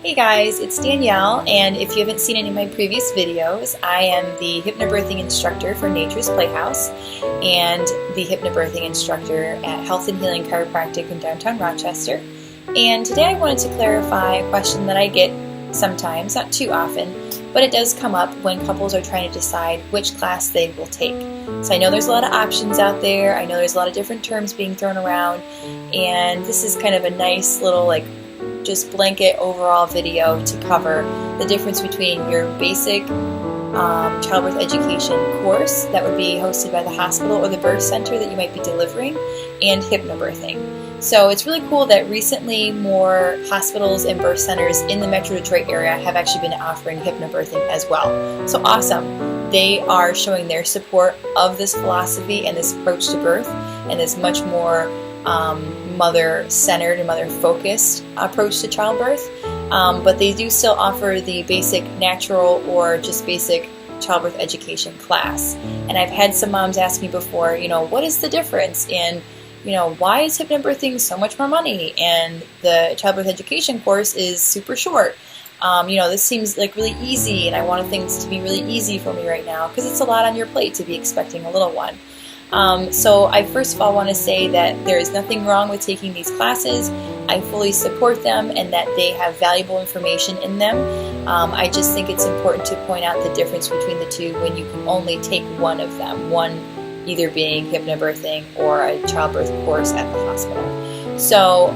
Hey guys, it's Danielle, and if you haven't seen any of my previous videos, I am the HypnoBirthing instructor for Nature's Playhouse and the HypnoBirthing instructor at Health and Healing Chiropractic in downtown Rochester. And today I wanted to clarify a question that I get sometimes, not too often, but it does come up when couples are trying to decide which class they will take. So I know there's a lot of options out there, I know there's a lot of different terms being thrown around, and this is kind of a nice little just blanket overall video to cover the difference between your basic childbirth education course that would be hosted by the hospital or the birth center that you might be delivering, and HypnoBirthing. So it's really cool that recently more hospitals and birth centers in the Metro Detroit area have actually been offering HypnoBirthing as well. So awesome. They are showing their support of this philosophy and this approach to birth and this much more mother-centered and mother-focused approach to childbirth, but they do still offer the basic natural or just basic childbirth education class. And I've had some moms ask me before, what is the difference in, why is HypnoBirthing so much more money and the childbirth education course is super short? This seems like really easy, and I want things to be really easy for me right now because it's a lot on your plate to be expecting a little one. So I first of all want to say that there is nothing wrong with taking these classes. I fully support them and that they have valuable information in them. I just think it's important to point out the difference between the two when you can only take one of them, one either being HypnoBirthing or a childbirth course at the hospital. So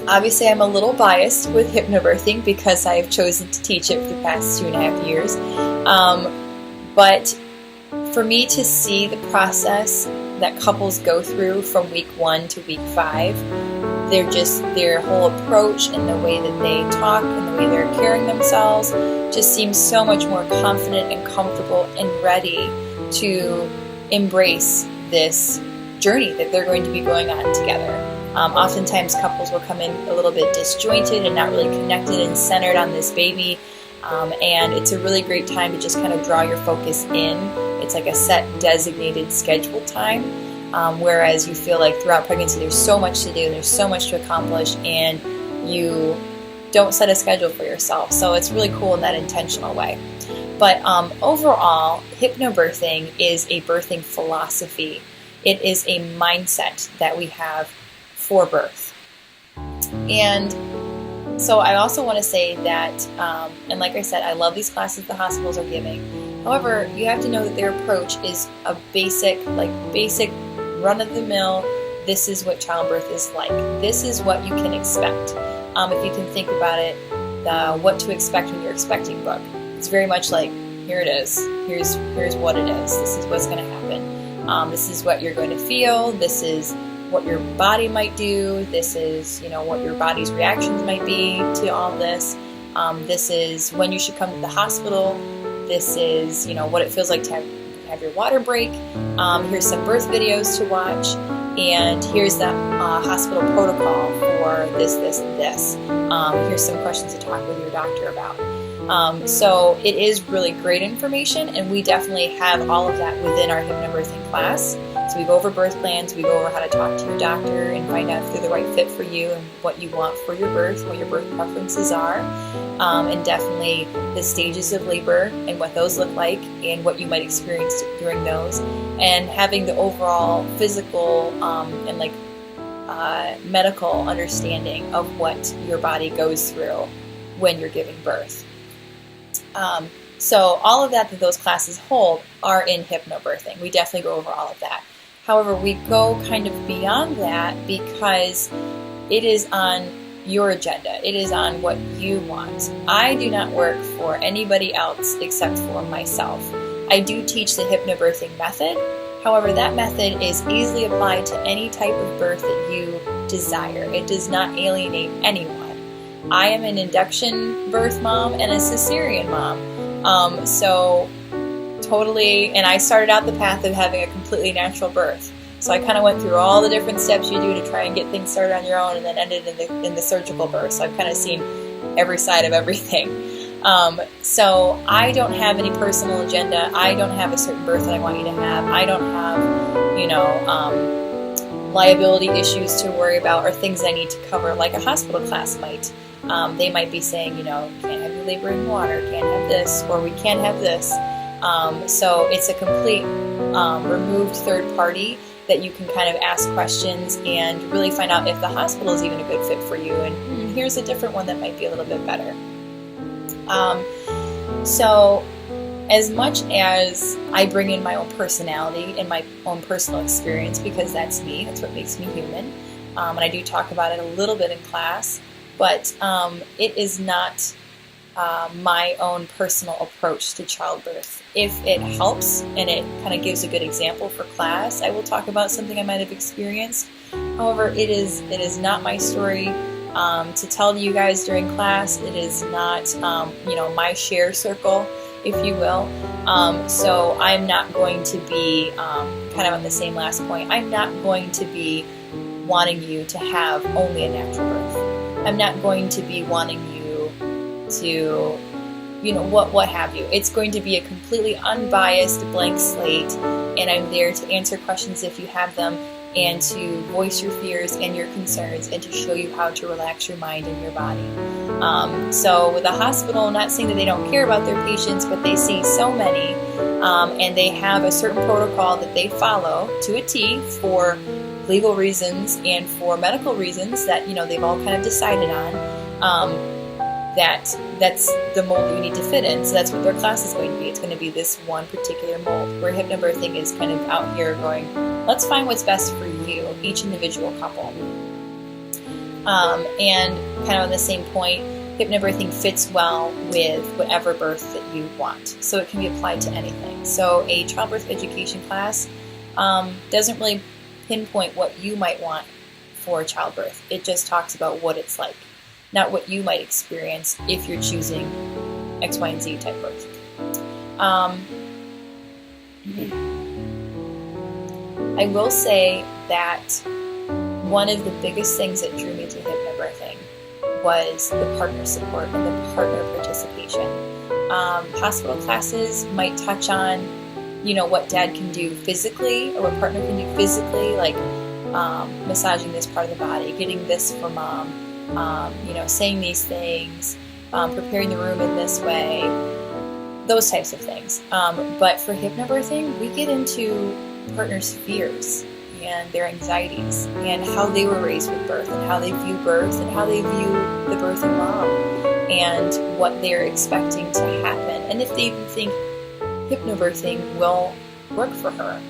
obviously I'm a little biased with HypnoBirthing because I have chosen to teach it for the past 2.5 years. But for me to see the process that couples go through from week 1 to week 5, their whole approach and the way that they talk and the way they're carrying themselves just seems so much more confident and comfortable and ready to embrace this journey that they're going to be going on together. Oftentimes couples will come in a little bit disjointed and not really connected and centered on this baby. And it's a really great time to just kind of draw your focus in. It's like a set designated scheduled time, whereas you feel like throughout pregnancy there's so much to do, there's so much to accomplish, and you don't set a schedule for yourself. So it's really cool in that intentional way. But overall, HypnoBirthing is a birthing philosophy. It is a mindset that we have for birth. And so I also want to say that, and like I said, I love these classes the hospitals are giving. However, you have to know that their approach is a basic run-of-the-mill, this is what childbirth is like. This is what you can expect. If you can think about it, the what to expect when you're expecting book. It's very much like, here it is. Here's what it is. This is what's going to happen. This is what you're going to feel. This is what your body might do. This is, what your body's reactions might be to all this. This is when you should come to the hospital. This is, what it feels like to have your water break. Here's some birth videos to watch. And here's the hospital protocol for this, and this. Here's some questions to talk with your doctor about. So it is really great information, and we definitely have all of that within our HypnoBirthing class. So we go over birth plans, we go over how to talk to your doctor and find out if they're the right fit for you and what you want for your birth, what your birth preferences are, and definitely the stages of labor and what those look like and what you might experience during those, and having the overall physical and medical understanding of what your body goes through when you're giving birth. So all of that those classes hold are in HypnoBirthing. We definitely go over all of that. However, we go kind of beyond that because it is on your agenda. It is on what you want. I do not work for anybody else except for myself. I do teach the HypnoBirthing method. However, that method is easily applied to any type of birth that you desire. It does not alienate anyone. I am an induction birth mom and a cesarean mom. So totally, and I started out the path of having a completely natural birth. So I kind of went through all the different steps you do to try and get things started on your own, and then ended in the surgical birth. So I've kind of seen every side of everything. So I don't have any personal agenda. I don't have a certain birth that I want you to have. I don't have, liability issues to worry about, or things I need to cover, like a hospital class might. They might be saying, can't have you laboring water, can't have this, or we can't have this. So it's a complete removed third party that you can kind of ask questions and really find out if the hospital is even a good fit for you. And here's a different one that might be a little bit better. So as much as I bring in my own personality and my own personal experience, because that's me, that's what makes me human, and I do talk about it a little bit in class, but it is not my own personal approach to childbirth. If it helps and it kind of gives a good example for class, I will talk about something I might have experienced. However, it is not my story to tell you guys during class. It is not my share circle, if you will. So I'm not going to be kind of on the same last point. I'm not going to be wanting you to have only a natural birth. I'm not going to be wanting you to, what have you. It's going to be a completely unbiased blank slate, and I'm there to answer questions if you have them, and to voice your fears and your concerns, and to show you how to relax your mind and your body. So with a hospital, I'm not saying that they don't care about their patients, but they see so many, and they have a certain protocol that they follow to a T for legal reasons and for medical reasons that they've all kind of decided on. That's the mold that you need to fit in. So that's what their class is going to be. It's going to be this one particular mold, where HypnoBirthing is kind of out here going, let's find what's best for you, each individual couple. And kind of on the same point, HypnoBirthing fits well with whatever birth that you want. So it can be applied to anything. So a childbirth education class doesn't really pinpoint what you might want for childbirth. It just talks about what it's like, not what you might experience if you're choosing X, Y, and Z type birth. I will say that one of the biggest things that drew me to HypnoBirthing was the partner support and the partner participation. Hospital classes might touch on, what dad can do physically, or what partner can do physically, like massaging this part of the body, getting this for mom, saying these things, preparing the room in this way, those types of things. But for HypnoBirthing, we get into partners' fears and their anxieties, and how they were raised with birth, and how they view birth, and how they view the birthing mom, and what they're expecting to happen, and if they even think HypnoBirthing will work for her.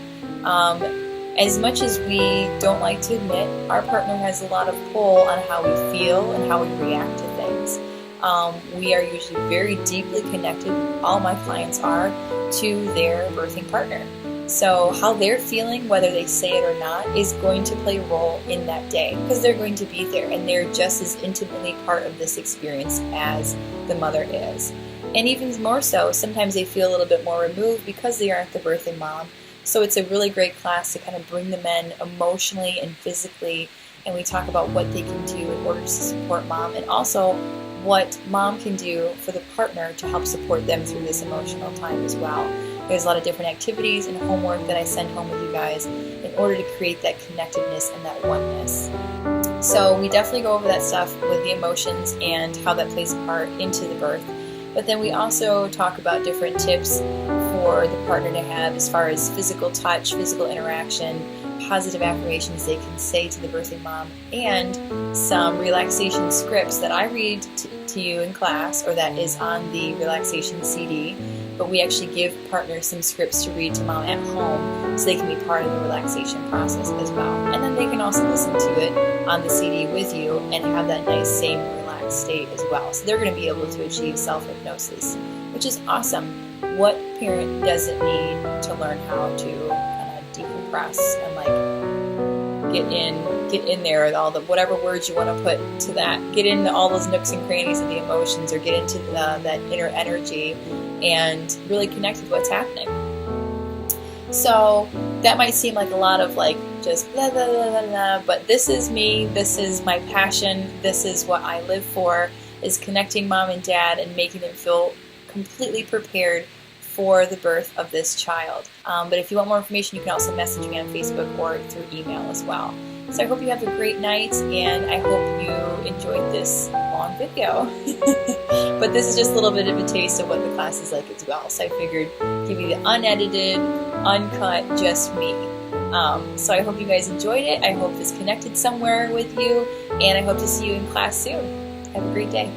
As much as we don't like to admit, our partner has a lot of pull on how we feel and how we react to things. We are usually very deeply connected, all my clients are, to their birthing partner. So how they're feeling, whether they say it or not, is going to play a role in that day, because they're going to be there, and they're just as intimately part of this experience as the mother is. And even more so, sometimes they feel a little bit more removed because they aren't the birthing mom. So it's a really great class to kind of bring them in emotionally and physically, and we talk about what they can do in order to support mom, and also what mom can do for the partner to help support them through this emotional time as well. There's a lot of different activities and homework that I send home with you guys in order to create that connectedness and that oneness. So we definitely go over that stuff with the emotions and how that plays a part into the birth. But then we also talk about different tips for the partner to have as far as physical touch, physical interaction, positive affirmations they can say to the birthing mom, and some relaxation scripts that I read to you in class, or that is on the relaxation CD. But we actually give partners some scripts to read to mom at home, so they can be part of the relaxation process as well. And then they can also listen to it on the CD with you and have that nice same relaxed state as well. So they're going to be able to achieve self-hypnosis, which is awesome. What parent doesn't need to learn how to kind of decompress and get in there with all the whatever words you want to put to that, get into all those nooks and crannies of the emotions, or get into that inner energy and really connect with what's happening. So that might seem like a lot of just blah, blah, blah, blah, blah, but this is me, this is my passion, this is what I live for, is connecting mom and dad and making them feel completely prepared for the birth of this child. But if you want more information, you can also message me on Facebook or through email as well. So I hope you have a great night, and I hope you enjoyed this long video. But this is just a little bit of a taste of what the class is like as well. So I figured give you the unedited, uncut, just me. So I hope you guys enjoyed it. I hope this connected somewhere with you, and I hope to see you in class soon. Have a great day.